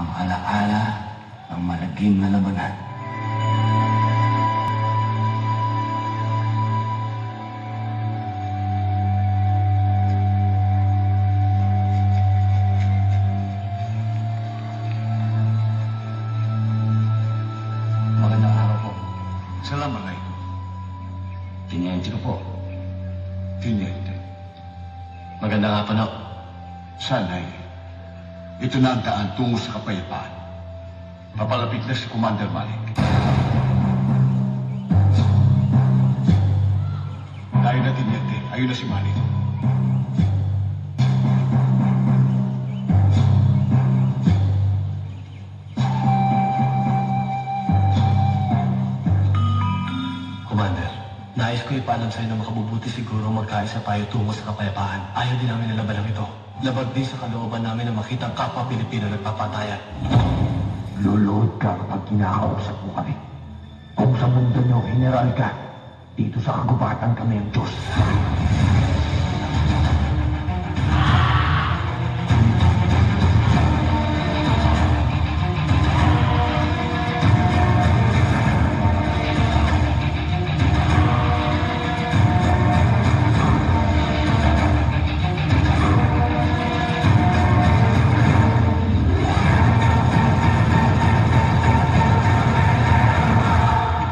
ang alaala ng malagim na labanan. Magandang araw po. Assalamualaikum. Tiniente ko po. Tiniente. Magandang hapon po. Sana'y ito na ang daan tungo sa kapayapaan. Papalapit na si Commander Malik. Dahil na Tiniente, ayun na si Malik. Commander, nais ko ipaalam sa'yo na makabubuti siguro magkaisa tayo tungo sa kapayapaan. Ayaw din namin na labanan ito. Labag din sa kalooban namin na makita ang kapwa Pilipino nagpapatayan. Luluhod ka kapag kinakausap mo kami. Kung sa mundo nyo, general ka, dito sa kagubatan kami ang Diyos.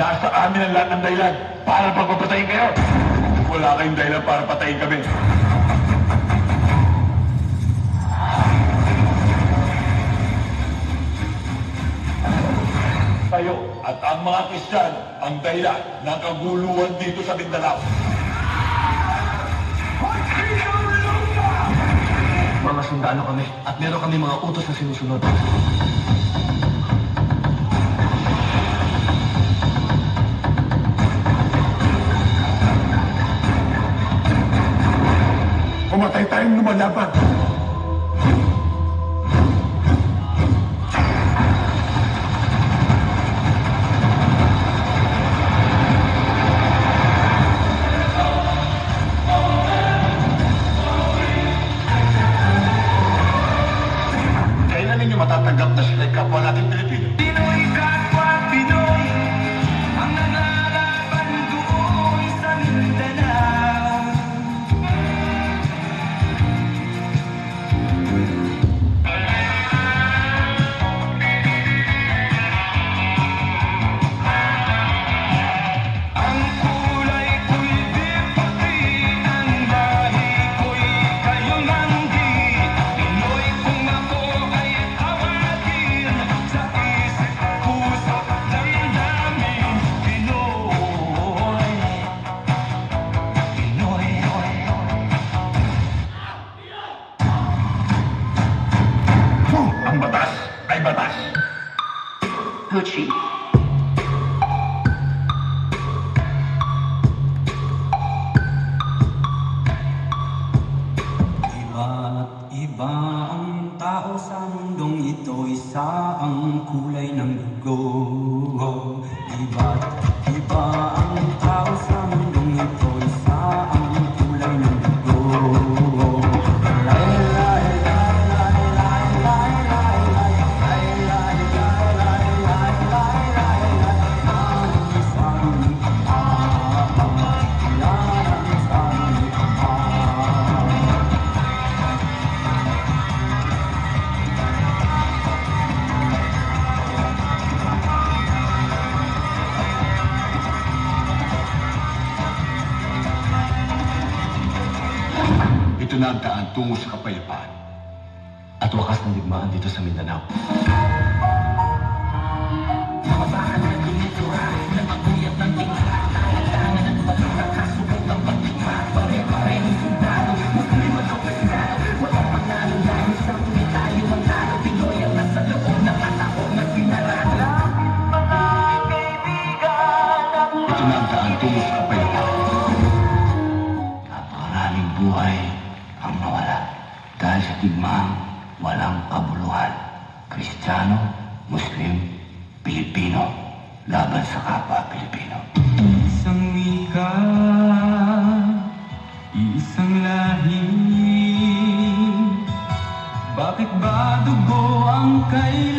Itaas sa amin ang lahat ng dahilan para pagpapatayin kayo. Wala kayong dahilan para patayin kami. Kayo at ang mga Kristiyano ang dahilan ng kaguluhan dito sa Mindanao. Mga sundalo kami at meron kami mga utos na sinusunod. Pumatay tayong lumalaban. Kailan ninyo matatanggap na sila'y kapwa natin Pilipino? Pinoy kapwa Pinoy ang nangalaban doon sa Mindanao. Ang kulay ko'y di pati, ang lahi ko'y kayong anggi. Pinoy kung ako ay tawagin, sa isip, puso, damdamin. Pinoy, Pinoy. Ang batas ay batas. Gucci. Iba't iba ang tao sa mundong ito, isa ang kulay ng dugo. Iba't iba ang tao sa mundong ito, isa ang kulay ng dugo. Lay, lay, lay, lay, lay, lay, lay, lay, lay, lay, lay, lay, lay, lay, lay, lay. Ang isang ama, yan ang isang ama. Ito na ang daan tungo sa kapayapaan. At wakas ng digmaan dito sa Mindanao. Ito na ang daan tungo sa kapayapaan. Napakaraming buhay ang nawala dahil sa digmaang walang kabuluhan. Kristiyano, Muslim, Pilipino, laban sa kapwa Pilipino. Isang wika, isang lahi. Bakit ba dugo ang kailangan?